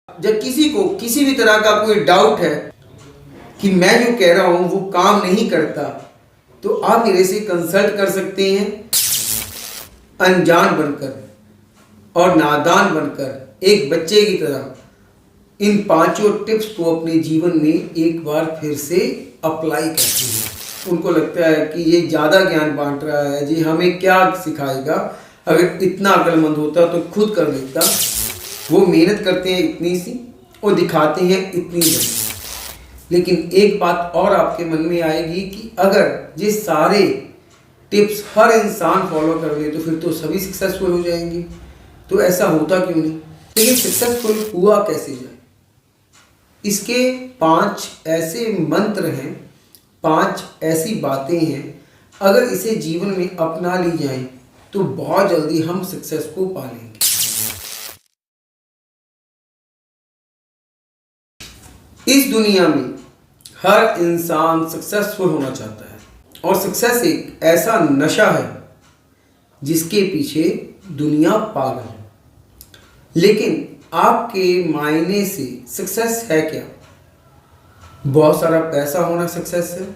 जब किसी को किसी भी तरह का कोई डाउट है कि मैं जो कह रहा हूं वो काम नहीं करता, तो आप मेरे से कंसल्ट कर सकते हैं। अनजान बनकर और नादान बनकर एक बच्चे की तरह इन पांचों टिप्स को अपने जीवन में एक बार फिर से अप्लाई करते हैं। उनको लगता है कि ये ज़्यादा ज्ञान बांट रहा है, जी हमें क्या सिखाएगा, अगर इतना अक्लमंद होता तो खुद कर लेता। वो मेहनत करते हैं इतनी सी और दिखाते हैं इतनी बड़ी। लेकिन एक बात और आपके मन में आएगी कि अगर ये सारे टिप्स हर इंसान फॉलो कर ले तो फिर तो सभी सक्सेसफुल हो जाएंगे। तो ऐसा होता क्यों नहीं? लेकिन सक्सेसफुल हुआ कैसे जाए? इसके 5 ऐसे मंत्र हैं, 5 ऐसी बातें हैं, अगर इसे जीवन में अपना ली जाए तो बहुत जल्दी हम सक्सेस को पा लेंगे। इस दुनिया में हर इंसान सक्सेसफुल होना चाहता है और सक्सेस एक ऐसा नशा है जिसके पीछे दुनिया पागल है। लेकिन आपके मायने से सक्सेस है क्या? बहुत सारा पैसा होना सक्सेस है,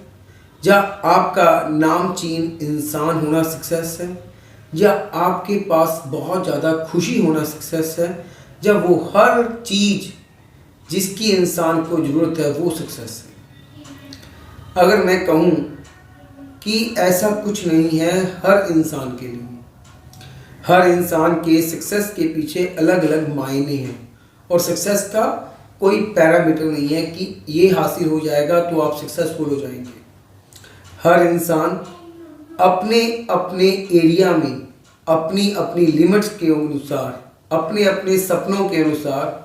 या आपका नामचीन इंसान होना सक्सेस है, या आपके पास बहुत ज़्यादा खुशी होना सक्सेस है, या वो हर चीज़ जिसकी इंसान को ज़रूरत है वो सक्सेस है। अगर मैं कहूँ कि ऐसा कुछ नहीं है हर इंसान के लिए, हर इंसान के सक्सेस के पीछे अलग अलग मायने हैं और सक्सेस का कोई पैरामीटर नहीं है कि ये हासिल हो जाएगा तो आप सक्सेसफुल हो जाएंगे। हर इंसान अपने अपने एरिया में अपनी अपनी लिमिट्स के अनुसार, अपने अपने सपनों के अनुसार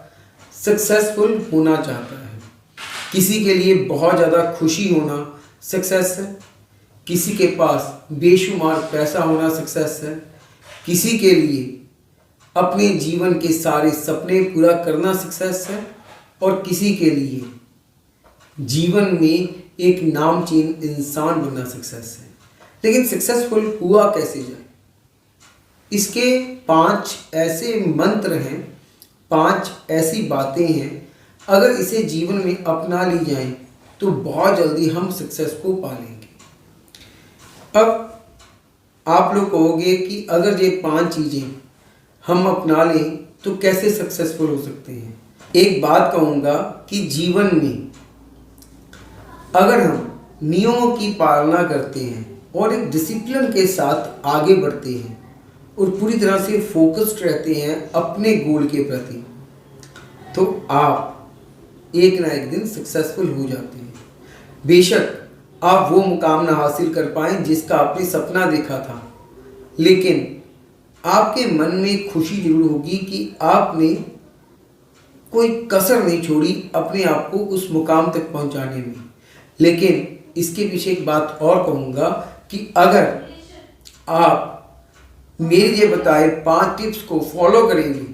सक्सेसफुल होना चाहता है। किसी के लिए बहुत ज़्यादा खुशी होना सक्सेस है, किसी के पास बेशुमार पैसा होना सक्सेस है, किसी के लिए अपने जीवन के सारे सपने पूरा करना सक्सेस है, और किसी के लिए जीवन में एक नामचीन इंसान बनना सक्सेस है। लेकिन सक्सेसफुल हुआ कैसे जाए? इसके 5 ऐसे मंत्र हैं, 5 ऐसी बातें हैं, अगर इसे जीवन में अपना ली जाए तो बहुत जल्दी हम सक्सेस को पा लेंगे। अब आप लोग कहोगे कि अगर ये 5 चीज़ें हम अपना लें तो कैसे सक्सेसफुल हो सकते हैं? एक बात कहूँगा कि जीवन में अगर हम नियमों की पालना करते हैं और एक डिसिप्लिन के साथ आगे बढ़ते हैं और पूरी तरह से फोकस्ड रहते हैं अपने गोल के प्रति, तो आप एक ना एक दिन सक्सेसफुल हो जाते हैं। बेशक आप वो मुकाम ना हासिल कर पाएं जिसका आपने सपना देखा था, लेकिन आपके मन में खुशी जरूर होगी कि आपने कोई कसर नहीं छोड़ी अपने आप को उस मुकाम तक पहुंचाने में। लेकिन इसके पीछे एक बात और कहूँगा कि अगर आप मेरे ये बताए 5 टिप्स को फॉलो करेंगे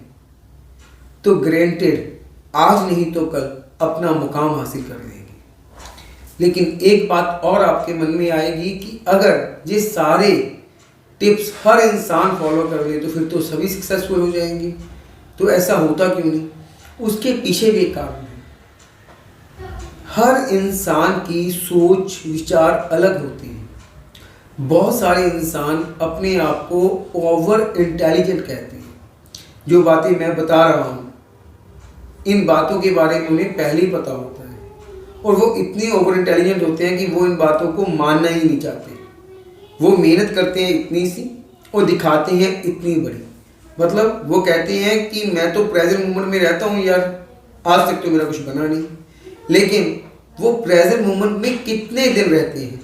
तो ग्रेंटेड आज नहीं तो कल अपना मुकाम हासिल कर लेंगे। लेकिन एक बात और आपके मन में आएगी कि अगर ये सारे टिप्स हर इंसान फॉलो कर ले तो फिर तो सभी सक्सेसफुल हो जाएंगे। तो ऐसा होता क्यों नहीं? उसके पीछे भी एक कारण है। हर इंसान की सोच विचार अलग होते हैं। बहुत सारे इंसान अपने आप को ओवर इंटेलिजेंट कहते हैं। जो बातें मैं बता रहा हूँ इन बातों के बारे में उन्हें पहले ही पता होता है, और वो इतने ओवर इंटेलिजेंट होते हैं कि वो इन बातों को मानना ही नहीं चाहते। वो मेहनत करते हैं इतनी सी और दिखाते हैं इतनी बड़ी। मतलब वो कहते हैं कि मैं तो प्रेजेंट मोमेंट में रहता हूँ यार, आज तक तो मेरा कुछ बना नहीं। लेकिन वो प्रेजेंट मोमेंट में कितने दिन रहते हैं?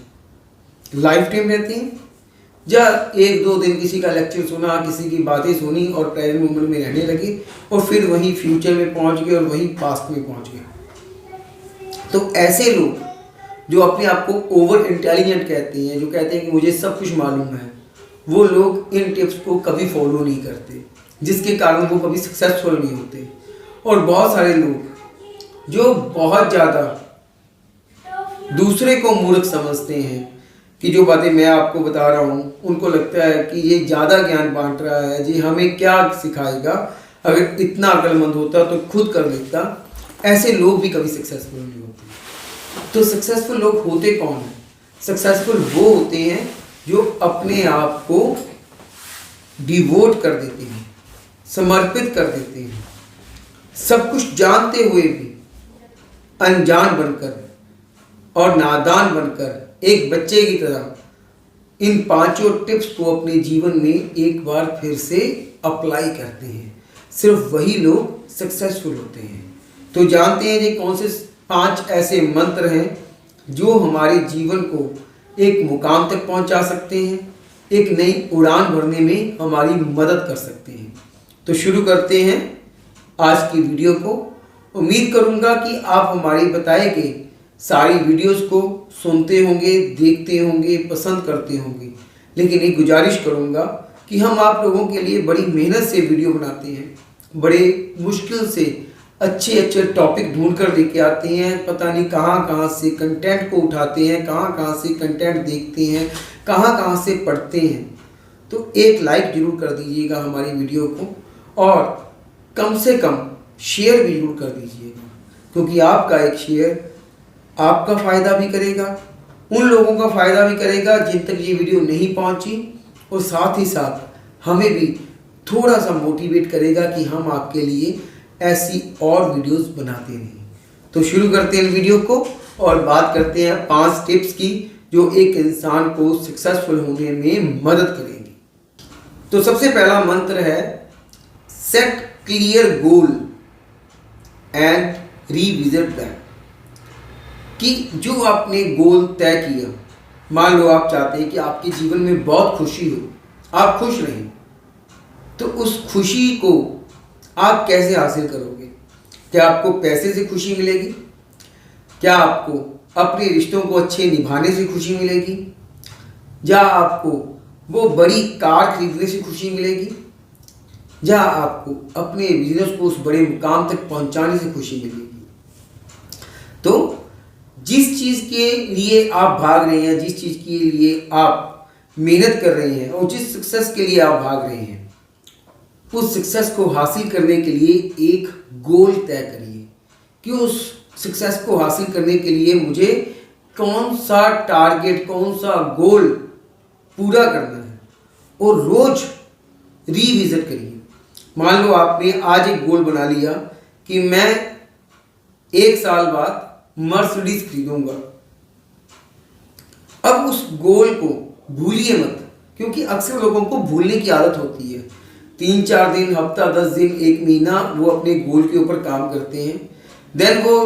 लाइफ टाइम रहते हैं, या 1-2 दिन किसी का लेक्चर सुना, किसी की बातें सुनी और प्रेजेंट मोमेंट में रहने लगे और फिर वहीं फ्यूचर में पहुंच गए और वहीं पास्ट में पहुंच गए। तो ऐसे लोग जो अपने आप को ओवर इंटेलिजेंट कहते हैं, जो कहते हैं कि मुझे सब कुछ मालूम है, वो लोग इन टिप्स को कभी फॉलो नहीं करते, जिसके कारण वो कभी सक्सेसफुल नहीं होते। और बहुत सारे लोग जो बहुत ज़्यादा दूसरे को मूर्ख समझते हैं कि जो बातें मैं आपको बता रहा हूँ, उनको लगता है कि ये ज़्यादा ज्ञान बांट रहा है, जी हमें क्या सिखाएगा, अगर इतना अक्लमंद होता तो खुद कर लेता। ऐसे लोग भी कभी सक्सेसफुल नहीं होते। तो सक्सेसफुल लोग होते कौन हैं? सक्सेसफुल वो होते हैं जो अपने आप को डिवोट कर देते हैं, समर्पित कर देते हैं, सब कुछ जानते हुए भी अनजान बनकर और नादान बनकर एक बच्चे की तरह इन 5 टिप्स को अपने जीवन में एक बार फिर से अप्लाई करते हैं। सिर्फ वही लोग सक्सेसफुल होते हैं। तो जानते हैं ये कौन से 5 ऐसे मंत्र हैं जो हमारे जीवन को एक मुकाम तक पहुंचा सकते हैं, एक नई उड़ान भरने में हमारी मदद कर सकते हैं। तो शुरू करते हैं आज की वीडियो को। उम्मीद करूंगा कि आप हमारी बताए गए सारी वीडियोस को सुनते होंगे, देखते होंगे, पसंद करते होंगे। लेकिन एक गुजारिश करूंगा कि हम आप लोगों के लिए बड़ी मेहनत से वीडियो बनाते हैं, बड़े मुश्किल से अच्छे अच्छे टॉपिक ढूंढ कर लेके आते हैं, पता नहीं कहाँ कहाँ से कंटेंट को उठाते हैं, कहाँ कहाँ से कंटेंट देखते हैं, कहाँ कहाँ से पढ़ते हैं। तो एक लाइक जरूर कर दीजिएगा हमारी वीडियो को और कम से कम शेयर भी जरूर कर दीजिएगा, क्योंकि आपका एक शेयर आपका फ़ायदा भी करेगा, उन लोगों का फ़ायदा भी करेगा जिन तक ये वीडियो नहीं पहुंची, और साथ ही साथ हमें भी थोड़ा सा मोटिवेट करेगा कि हम आपके लिए ऐसी और वीडियोस बनाते रहें। तो शुरू करते हैं वीडियो को और बात करते हैं 5 टिप्स की जो एक इंसान को सक्सेसफुल होने में मदद करेंगी। तो सबसे पहला मंत्र है set clear goal and revisit that. कि जो आपने गोल तय किया, मान लो आप चाहते हैं कि आपके जीवन में बहुत खुशी हो, आप खुश रहें, तो उस खुशी को आप कैसे हासिल करोगे? क्या आपको पैसे से खुशी मिलेगी? क्या आपको अपने रिश्तों को अच्छे निभाने से खुशी मिलेगी? या आपको वो बड़ी कार खरीदने से खुशी मिलेगी? या आपको अपने बिजनेस को उस बड़े मुकाम तक पहुंचाने से खुशी मिलेगी? तो जिस चीज़ के लिए आप भाग रहे हैं, जिस चीज़ के लिए आप मेहनत कर रहे हैं और जिस सक्सेस के लिए आप भाग रहे हैं, उस सक्सेस को हासिल करने के लिए एक गोल तय करिए कि उस सक्सेस को हासिल करने के लिए मुझे कौन सा टारगेट, कौन सा गोल पूरा करना है, और रोज रीविजिट करिए। मान लो आपने आज एक गोल बना लिया कि मैं 1 साल बाद मर्सिडीज खरीदूंगा। अब उस गोल को भूलिए मत, क्योंकि अक्सर लोगों को भूलने की आदत होती है। 3-4 दिन, हफ्ता, 10 दिन, 1 महीना वो अपने गोल के ऊपर काम करते हैं, देन वो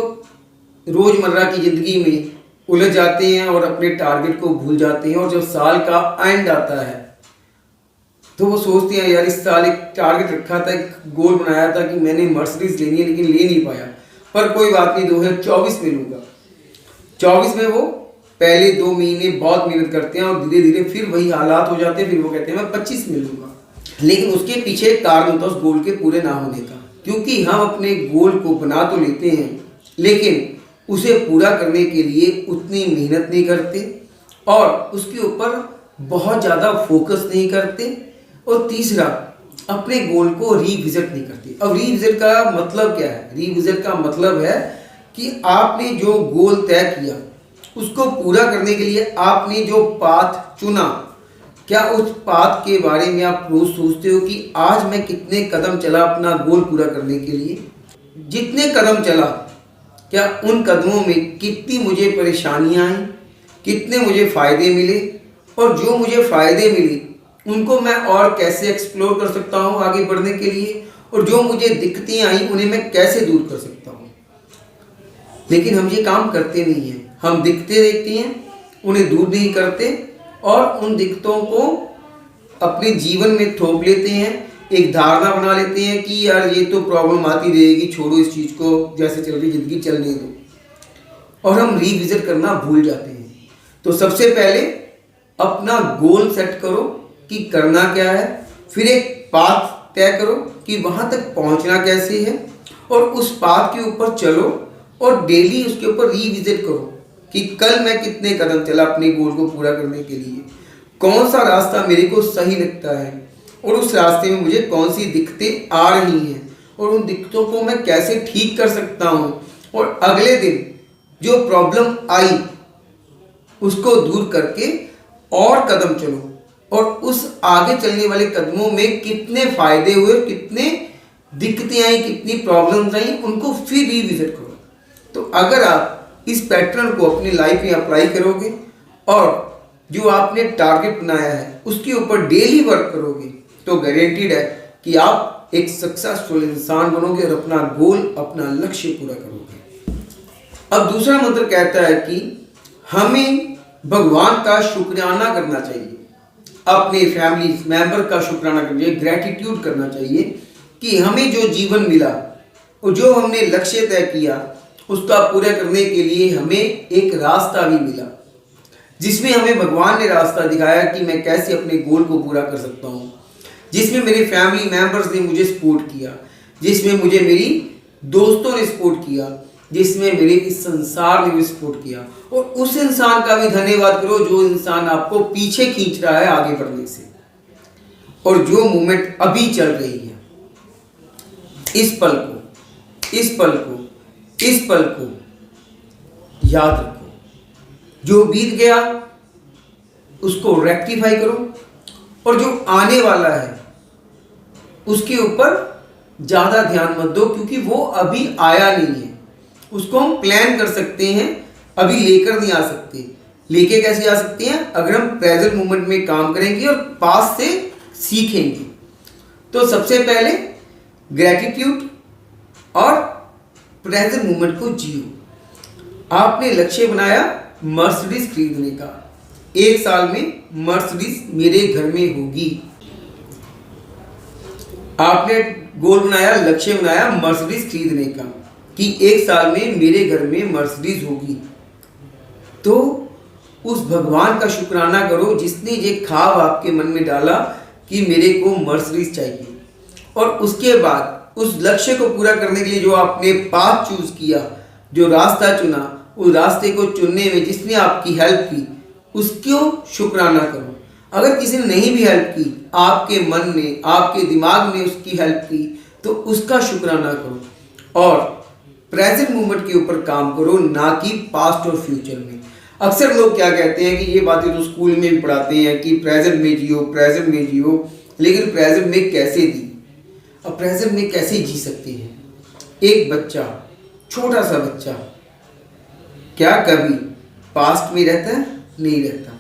रोजमर्रा की जिंदगी में उलझ जाते हैं और अपने टारगेट को भूल जाते हैं। और जब साल का एंड आता है तो वो सोचते हैं यार इस साल एक टारगेट रखा था, एक गोल बनाया था कि मैंने मर्सिडीज लेनी है, लेकिन ले नहीं पाया, पर कोई बात नहीं, 2024 में लूँगा। 24 में वो पहले 2 महीने बहुत मेहनत करते हैं और धीरे धीरे फिर वही हालात हो जाते हैं, फिर वो कहते हैं मैं 25 में लूँगा। लेकिन उसके पीछे एक कारण होता है उस गोल के पूरे ना होने का, क्योंकि हम अपने गोल को बना तो लेते हैं लेकिन उसे पूरा करने के लिए उतनी मेहनत नहीं करते और उसके ऊपर बहुत ज़्यादा फोकस नहीं करते। और तीसरा, अपने गोल को रीविजिट नहीं करते। अब रीविजिट का मतलब क्या है? रीविजिट का मतलब है कि आपने जो गोल तय किया उसको पूरा करने के लिए आपने जो पाथ चुना, क्या उस पाथ के बारे में आप रोज सोचते हो कि आज मैं कितने कदम चला अपना गोल पूरा करने के लिए? जितने कदम चला, क्या उन कदमों में कितनी मुझे परेशानियां आई, कितने मुझे फ़ायदे मिले, और जो मुझे फ़ायदे मिले उनको मैं और कैसे एक्सप्लोर कर सकता हूँ आगे बढ़ने के लिए, और जो मुझे दिक्कतें आई उन्हें मैं कैसे दूर कर सकता हूँ। लेकिन हम ये काम करते नहीं हैं। हम दिक्कतें देखते हैं, उन्हें दूर नहीं करते और उन दिक्कतों को अपने जीवन में थोप लेते हैं। एक धारणा बना लेते हैं कि यार ये तो प्रॉब्लम आती रहेगी, छोड़ो इस चीज़ को, जैसे चल रही ज़िंदगी चलने दो, और हम रीविजिट करना भूल जाते हैं। तो सबसे पहले अपना गोल सेट करो कि करना क्या है, फिर एक पाथ तय करो कि वहाँ तक पहुँचना कैसे है, और उस पाथ के ऊपर चलो और डेली उसके ऊपर रीविजिट करो कि कल मैं कितने कदम चला अपने गोल को पूरा करने के लिए, कौन सा रास्ता मेरे को सही लगता है और उस रास्ते में मुझे कौन सी दिक्कतें आ रही हैं, और उन दिक्कतों को मैं कैसे ठीक कर सकता हूँ, और अगले दिन जो प्रॉब्लम आई उसको दूर करके और कदम चलो, और उस आगे चलने वाले कदमों में कितने फायदे हुए, कितने दिक्कतें आई, कितनी प्रॉब्लम्स आई, उनको फिर रिविजिट करो। तो अगर आप इस पैटर्न को अपनी लाइफ में अप्लाई करोगे और जो आपने टारगेट बनाया है उसके ऊपर डेली वर्क करोगे, तो गारंटीड है कि आप एक सक्सेसफुल इंसान बनोगे और अपना गोल, अपना लक्ष्य पूरा करोगे। अब दूसरा मंत्र कहता है कि हमें भगवान का शुक्राना करना चाहिए, अपने फैमिली मेंबर का शुक्राना करना चाहिए, ग्रेटिट्यूड करना चाहिए कि हमें जो जीवन मिला और जो हमने लक्ष्य तय किया उसका पूरा करने के लिए हमें एक रास्ता भी मिला, जिसमें हमें भगवान ने रास्ता दिखाया कि मैं कैसे अपने गोल को पूरा कर सकता हूँ, जिसमें मेरे फैमिली मेंबर्स ने मुझे सपोर्ट किया, जिसमें मुझे मेरी दोस्तों ने सपोर्ट किया, जिसमें मेरे इस संसार ने भी सपोर्ट किया। और उस इंसान का भी धन्यवाद करो जो इंसान आपको पीछे खींच रहा है आगे बढ़ने से, और जो मूवमेंट अभी चल रही है, इस पल को याद रखो। जो बीत गया उसको रेक्टिफाई करो, और जो आने वाला है उसके ऊपर ज़्यादा ध्यान मत दो, क्योंकि वो अभी आया नहीं है। उसको हम प्लान कर सकते हैं, अभी लेकर नहीं आ सकते। लेके कैसे आ सकते हैं? अगर हम प्रेजेंट मोमेंट में काम करेंगे और पास्ट से सीखेंगे। तो सबसे पहले ग्रेटिट्यूड और प्रेजेंट मोमेंट को जियो। आपने लक्ष्य बनाया मर्सिडीज खरीदने का, 1 साल में मर्सिडीज मेरे घर में होगी। आपने गोल बनाया, लक्ष्य बनाया मर्सिडीज खरीदने का कि 1 साल में मेरे घर में मर्सिडीज होगी। तो उस भगवान का शुक्राना करो जिसने ये ख्वाब आपके मन में डाला कि मेरे को मर्सिडीज चाहिए, और उसके बाद उस लक्ष्य को पूरा करने के लिए जो आपने पाथ चूज किया, जो रास्ता चुना, उस रास्ते को चुनने में जिसने आपकी हेल्प की उसको शुक्राना करो। अगर किसी ने नहीं भी हेल्प की, आपके मन ने, आपके दिमाग ने उसकी हेल्प की, तो उसका शुक्राना करो और प्रेजेंट मोमेंट के ऊपर काम करो, ना कि पास्ट और फ्यूचर में। अक्सर लोग क्या कहते हैं कि ये बातें तो स्कूल में भी पढ़ाते हैं कि प्रेजेंट में जियो, प्रेजेंट में जियो, लेकिन प्रेजेंट में कैसे जी? अब प्रेजेंट में कैसे जी सकते हैं? एक बच्चा, छोटा सा बच्चा, क्या कभी पास्ट में रहता है? नहीं रहता।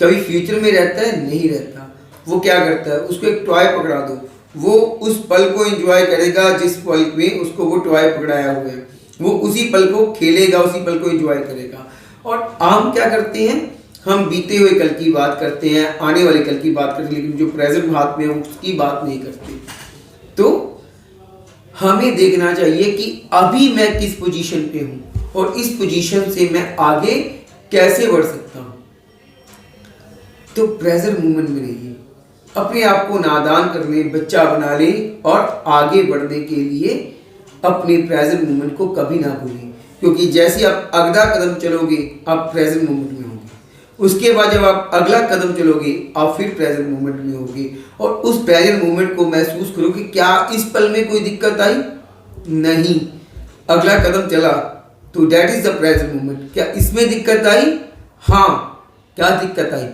कभी फ्यूचर में रहता है? नहीं रहता। वो क्या करता है? उसको एक टॉय पकड़ा दो, वो उस पल को एंजॉय करेगा जिस पल में उसको वो टॉय पकड़ाया हुआ है, वो उसी पल को खेलेगा, उसी पल को एंजॉय करेगा। और हम क्या करते हैं? हम बीते हुए कल की बात करते हैं, आने वाले कल की बात करते हैं, लेकिन जो प्रेजेंट हाथ में है उसकी बात नहीं करते। तो हमें देखना चाहिए कि अभी मैं किस पोजीशन पे हूँ और इस पोजीशन से मैं आगे कैसे बढ़ सकता हूँ। तो प्रेजेंट मोमेंट में रहिए, अपने आप को नादान कर ले, बच्चा बना ले, और आगे बढ़ने के लिए अपने प्रेजेंट मोमेंट को कभी ना भूलें, क्योंकि जैसे आप अगला कदम चलोगे आप प्रेजेंट मोमेंट में होंगे, उसके बाद जब आप अगला कदम चलोगे आप फिर प्रेजेंट मोमेंट में होगे, और उस प्रेजेंट मोमेंट को महसूस करो कि क्या इस पल में कोई दिक्कत आई? नहीं। अगला कदम चला तो that is the present moment. क्या इसमें दिक्कत आई? हाँ। क्या दिक्कत आई?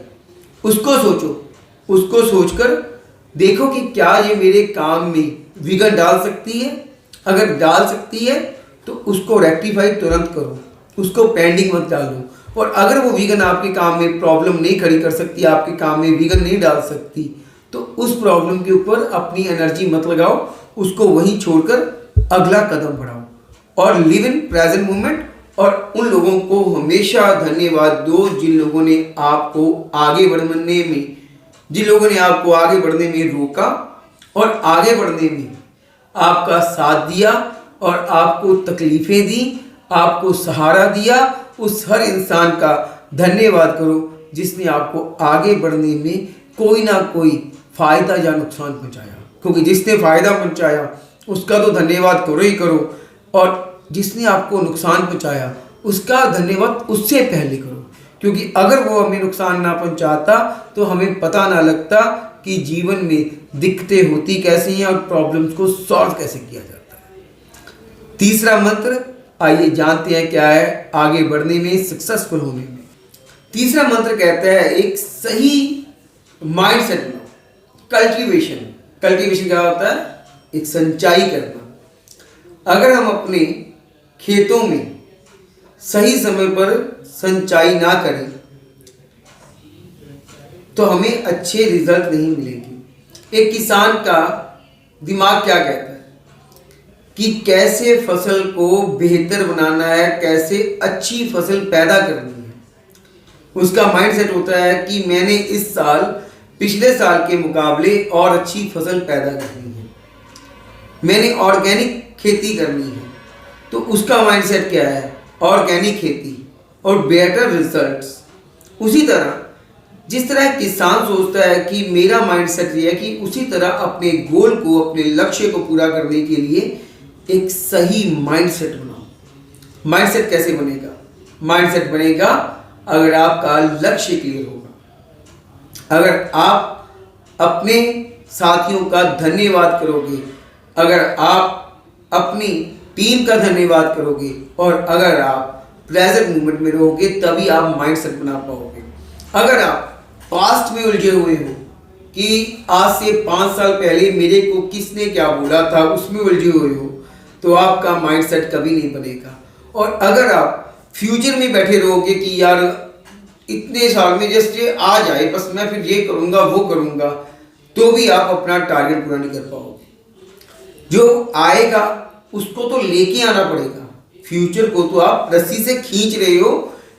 उसको सोचो, उसको सोचकर देखो कि क्या ये मेरे काम में विघन डाल सकती है। अगर डाल सकती है तो उसको रेक्टिफाई तुरंत करो, उसको पेंडिंग मत डालो। और अगर वो विघन आपके काम में प्रॉब्लम नहीं खड़ी कर सकती, आपके काम में विघन नहीं डाल सकती, तो उस प्रॉब्लम के ऊपर अपनी एनर्जी मत लगाओ, उसको वहीं छोड़कर अगला कदम बढ़ाओ और लिव इन प्रेजेंट मोमेंट। और उन लोगों को हमेशा धन्यवाद दो जिन लोगों ने आपको आगे बढ़ने में, जिन लोगों ने आपको आगे बढ़ने में रोका और आगे बढ़ने में आपका साथ दिया और आपको तकलीफें दी, आपको सहारा दिया। उस हर इंसान का धन्यवाद करो जिसने आपको आगे बढ़ने में कोई ना कोई फायदा या नुकसान पहुंचाया, क्योंकि जिसने फायदा पहुंचाया उसका तो धन्यवाद करो ही करो, और जिसने आपको नुकसान पहुंचाया उसका धन्यवाद उससे पहले करो, क्योंकि अगर वो हमें नुकसान ना पहुंचाता तो हमें पता ना लगता कि जीवन में दिक्कतें होती कैसी हैं और प्रॉब्लम्स को सॉल्व कैसे किया जाता है। तीसरा मंत्र, आइए जानते हैं क्या है आगे बढ़ने में, सक्सेसफुल होने में। तीसरा मंत्र कहता है एक सही माइंडसेट बनाओ। कल्टीवेशन क्या होता है? एक सिंचाई करना। अगर हम अपने खेतों में सही समय पर सिंचाई ना करें तो हमें अच्छे रिजल्ट नहीं मिलेंगे। एक किसान का दिमाग क्या कहता है कि कैसे फसल को बेहतर बनाना है, कैसे अच्छी फसल पैदा करनी है। उसका माइंडसेट होता है कि मैंने इस साल पिछले साल के मुकाबले और अच्छी फसल पैदा करनी है, मैंने ऑर्गेनिक खेती करनी है। तो उसका माइंडसेट क्या है? ऑर्गेनिक खेती और बेटर रिजल्ट्स। उसी तरह जिस तरह किसान सोचता है कि मेरा माइंडसेट ये है कि उसी तरह अपने गोल को, अपने लक्ष्य को पूरा करने के लिए एक सही माइंडसेट बनाओ। माइंडसेट कैसे बनेगा? माइंडसेट बनेगा अगर आपका लक्ष्य क्लियर होगा, अगर आप अपने साथियों का धन्यवाद करोगे, अगर आप अपनी टीम का धन्यवाद करोगे और अगर आप प्रेजेंट मोमेंट में रहोगे, तभी आप माइंडसेट बना पाओगे। अगर आप पास्ट में उलझे हुए हो कि आज से 5 साल पहले मेरे को किसने क्या बोला था, उसमें उलझे हुए हो, तो आपका माइंडसेट कभी नहीं बनेगा। और अगर आप फ्यूचर में बैठे रहोगे कि यार इतने साल में जैसे आ जाए बस मैं फिर ये करूँगा वो करूँगा, तो भी आप अपना टारगेट पूरा नहीं कर पाओगे। जो आएगा उसको तो लेके आना पड़ेगा। फ्यूचर को तो आप रस्सी से खींच रहे हो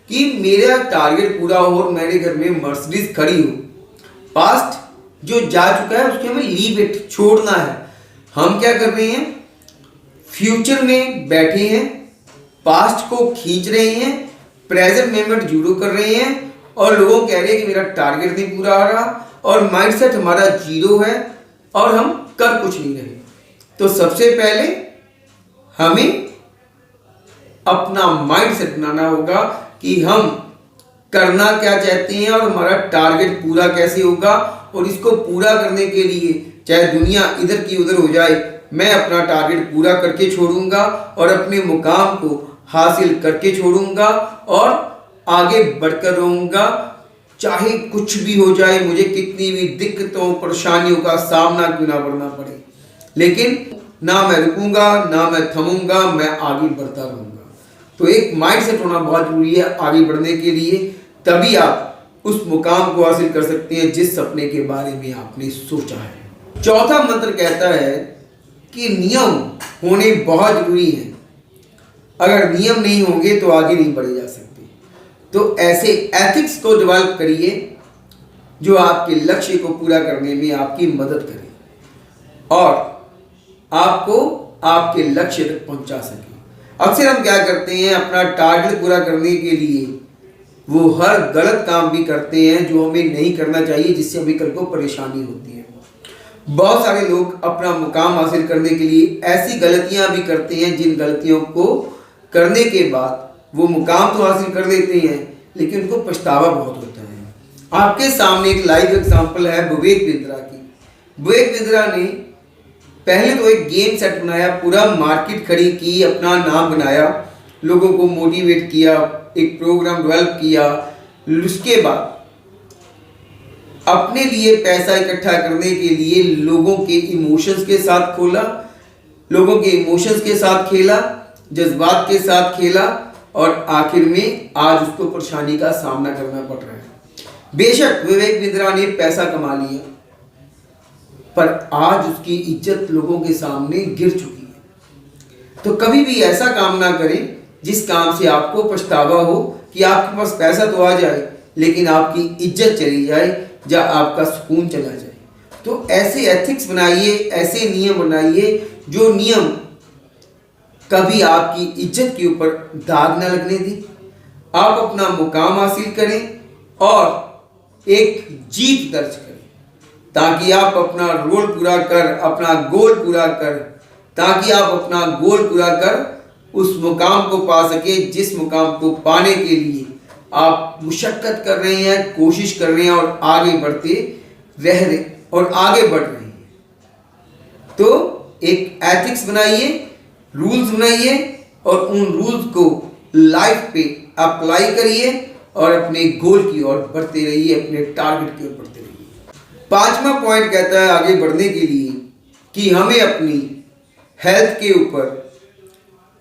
कि मेरा टारगेट पूरा हो और मेरे घर में मर्सिडीज खड़ी हो। पास्ट जो जा चुका है उसके हमें लीव इट, छोड़ना है। हम क्या कर रहे हैं? फ्यूचर में बैठे हैं, पास्ट को खींच रहे हैं, प्रेजेंट मोमेंट जीरो कर रहे हैं और लोगों कह रहे हैं कि मेरा टारगेट नहीं पूरा हो रहा और माइंडसेट हमारा जीरो है और हम कर कुछ नहीं रहे। तो सबसे पहले हमें अपना माइंडसेट बनाना होगा कि हम करना क्या चाहते हैं और हमारा टारगेट पूरा कैसे होगा। और इसको पूरा करने के लिए चाहे दुनिया इधर की उधर हो जाए, मैं अपना टारगेट पूरा करके छोड़ूंगा और अपने मुकाम को हासिल करके छोड़ूंगा और आगे बढ़कर रहूंगा। चाहे कुछ भी हो जाए, मुझे कितनी भी दिक्कतों परेशानियों का सामना क्यों ना करना पड़े, लेकिन ना मैं रुकूंगा ना मैं थमूंगा, मैं आगे बढ़ता रहूंगा। तो एक माइंडसेट होना बहुत जरूरी है आगे बढ़ने के लिए, तभी आप उस मुकाम को हासिल कर सकते हैं जिस सपने के बारे में आपने सोचा है। चौथा मंत्र कहता है कि नियम होने बहुत जरूरी है। अगर नियम नहीं होंगे तो आगे नहीं बढ़े जा सकते। तो ऐसे एथिक्स को डेवलप करिए जो आपके लक्ष्य को पूरा करने में आपकी मदद करे और आपको आपके लक्ष्य तक पहुंचा सके। अक्सर हम क्या करते हैं, अपना टारगेट पूरा करने के लिए वो हर गलत काम भी करते हैं जो हमें नहीं करना चाहिए, जिससे हमें कल को परेशानी होती है। बहुत सारे लोग अपना मुकाम हासिल करने के लिए ऐसी गलतियां भी करते हैं जिन गलतियों को करने के बाद वो मुकाम तो हासिल कर लेते हैं लेकिन उनको पछतावा बहुत होता है। आपके सामने एक लाइव एग्जांपल है विवेक बिंद्रा की। विवेक बिंद्रा ने पहले तो एक गेम सेट बनाया, पूरा मार्केट खड़ी की, अपना नाम बनाया, लोगों को मोटिवेट किया, एक प्रोग्राम डेवलप किया। उसके बाद अपने लिए पैसा इकट्ठा करने के लिए लोगों के इमोशंस के साथ खोला, लोगों के इमोशंस के साथ खेला, जज्बात के साथ खेला और आखिर में आज उसको परेशानी का सामना करना पड़ रहा है। बेशक विवेक बिंद्रा ने पैसा कमा लिया पर आज उसकी इज्जत लोगों के सामने गिर चुकी है। तो कभी भी ऐसा काम ना करें जिस काम से आपको पछतावा हो कि आपके पास पैसा तो आ जाए लेकिन आपकी इज्जत चली जाए या आपका सुकून चला जाए। तो ऐसे एथिक्स बनाइए, ऐसे नियम बनाइए जो नियम कभी आपकी इज्जत के ऊपर दाग न लगने दें। आप अपना मुकाम हासिल करें और एक जीत दर्ज करें ताकि आप अपना रोल पूरा कर, अपना गोल पूरा कर, ताकि आप अपना गोल पूरा कर उस मुकाम को पा सके जिस मुकाम को पाने के लिए आप मुशक्कत कर रहे हैं, कोशिश कर रहे हैं और आगे बढ़ते रह रहे और आगे बढ़ रहे हैं। तो एक एथिक्स बनाइए रूल्स बनाइए और उन रूल्स को लाइफ पे अप्लाई करिए और अपने गोल की ओर बढ़ते रहिए, अपने टारगेट की ओर बढ़ते रहिए। 5वां पॉइंट कहता है आगे बढ़ने के लिए कि हमें अपनी हेल्थ के ऊपर,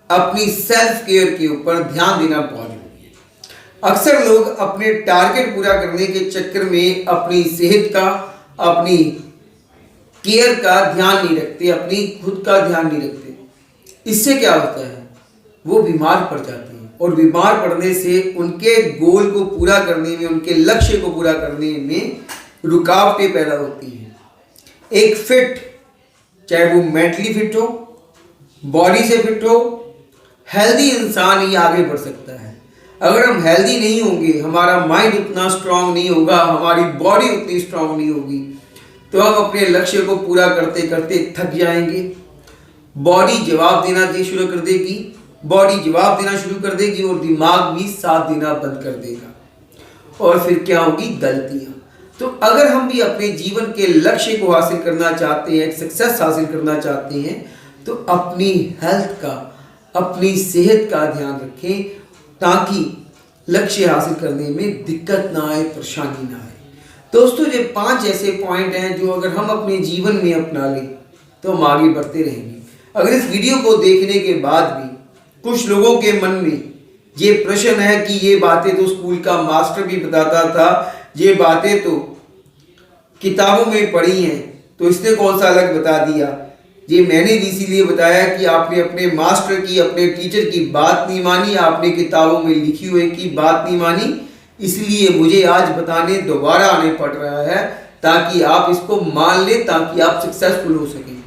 अपनी सेल्फ केयर के ऊपर ध्यान देना बहुत जरूरी है। अक्सर लोग अपने टारगेट पूरा करने के चक्कर में अपनी सेहत का, अपनी केयर का ध्यान नहीं रखते, अपनी खुद का ध्यान नहीं रखते। इससे क्या होता है, वो बीमार पड़ जाते हैं और बीमार पड़ने से उनके गोल को पूरा करने में, उनके लक्ष्य को पूरा करने में रुकावटें पैदा होती हैं। एक फिट, चाहे वो मेंटली फिट हो, बॉडी से फिट हो, हेल्दी इंसान ही आगे बढ़ सकता है। अगर हम हेल्दी नहीं होंगे, हमारा माइंड उतना स्ट्रांग नहीं होगा, हमारी बॉडी उतनी स्ट्रांग नहीं होगी, तो हम अपने लक्ष्य को पूरा करते करते थक जाएंगे। बॉडी जवाब देना शुरू कर देगी, बॉडी जवाब देना शुरू कर देगी और दिमाग भी साथ देना बंद कर देगा। और फिर क्या होगी, गलतियां। तो अगर हम भी अपने जीवन के लक्ष्य को हासिल करना चाहते हैं, सक्सेस हासिल करना चाहते हैं, तो अपनी हेल्थ का, अपनी सेहत का ध्यान रखें ताकि लक्ष्य हासिल करने में दिक्कत ना आए, परेशानी ना आए। दोस्तों, ये 5 ऐसे पॉइंट हैं जो अगर हम अपने जीवन में अपना लें तो हम आगे बढ़ते रहेंगे। अगर इस वीडियो को देखने के बाद भी कुछ लोगों के मन में ये प्रश्न है कि ये बातें तो स्कूल का मास्टर भी बताता था, ये बातें तो किताबों में पढ़ी हैं, तो इसने कौन सा अलग बता दिया, ये मैंने भी इसीलिए बताया कि आपने अपने मास्टर की, अपने टीचर की बात नहीं मानी, आपने किताबों में लिखी हुई की बात नहीं मानी, इसलिए मुझे आज बताने दोबारा आने पड़ रहा है ताकि आप इसको मान लें, ताकि आप सक्सेसफुल हो सकें।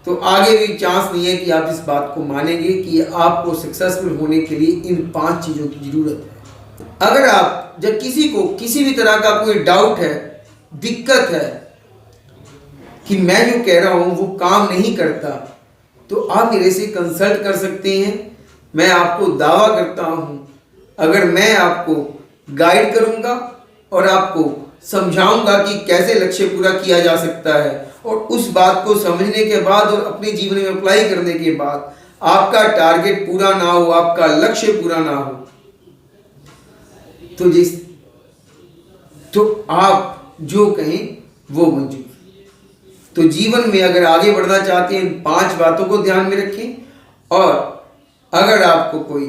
तो आगे भी चांस नहीं है कि आप इस बात को मानेंगे कि आपको सक्सेसफुल होने के लिए इन 5 चीज़ों की ज़रूरत है। अगर आप, जब किसी को किसी भी तरह का कोई डाउट है, दिक्कत है कि मैं जो कह रहा हूँ वो काम नहीं करता, तो आप मेरे से कंसल्ट कर सकते हैं। मैं आपको दावा करता हूँ, अगर मैं आपको गाइड करूँगा और आपको समझाऊंगा कि कैसे लक्ष्य पूरा किया जा सकता है, और उस बात को समझने के बाद और अपने जीवन में अप्लाई करने के बाद आपका टारगेट पूरा ना हो, आपका लक्ष्य पूरा ना हो, तो आप जो कहें वो मंजूर। तो जीवन में अगर आगे बढ़ना चाहते हैं, इन 5 बातों को ध्यान में रखें। और अगर आपको कोई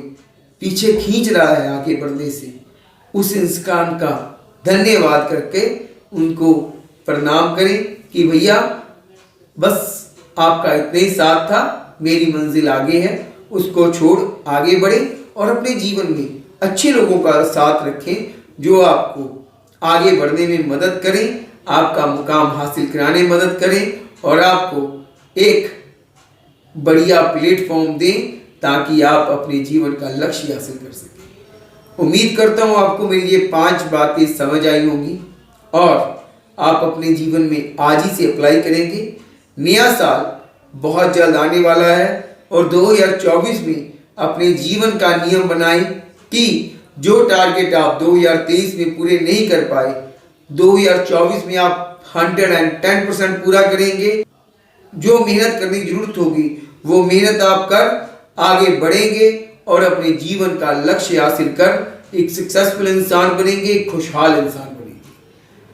पीछे खींच रहा है आगे बढ़ने से, उस इंसान का धन्यवाद करके उनको प्रणाम करें कि भैया बस आपका इतना ही साथ था, मेरी मंजिल आगे है, उसको छोड़ आगे बढ़े और अपने जीवन में अच्छे लोगों का साथ रखें जो आपको आगे बढ़ने में मदद करें, आपका मुकाम हासिल कराने में मदद करें और आपको एक बढ़िया प्लेटफॉर्म दें ताकि आप अपने जीवन का लक्ष्य हासिल कर सकें। उम्मीद करता हूँ आपको मेरी ये 5 बातें समझ आई होंगी और आप अपने जीवन में आज ही से अप्लाई करेंगे। नया साल बहुत जल्द आने वाला है और 2024 में अपने जीवन का नियम बनाएं कि जो टारगेट आप 2023 में पूरे नहीं कर पाए, 2024 में आप 110% पूरा करेंगे। जो मेहनत करने की जरूरत होगी वो मेहनत आप कर आगे बढ़ेंगे और अपने जीवन का लक्ष्य हासिल कर एक सक्सेसफुल इंसान बनेंगे, एक खुशहाल इंसान बनेंगे।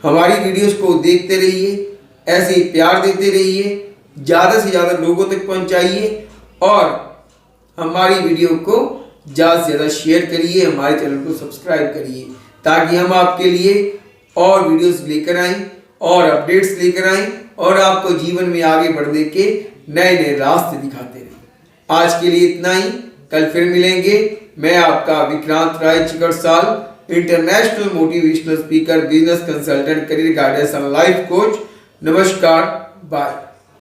हमारी वीडियोस को देखते रहिए, ऐसे ही प्यार देते रहिए, ज़्यादा से ज़्यादा लोगों तक पहुंचाइए और हमारी वीडियो को ज़्यादा से ज़्यादा शेयर करिए, हमारे चैनल को सब्सक्राइब करिए ताकि हम आपके लिए और वीडियोस लेकर आएं और अपडेट्स लेकर आएं और आपको जीवन में आगे बढ़ने के नए नए रास्ते दिखाते रहें। आज के लिए इतना ही, कल फिर मिलेंगे। मैं आपका Vikrant Rai Chikarsal, international motivational speaker, business consultant, career guidance and life coach. नमस्कार, बाय।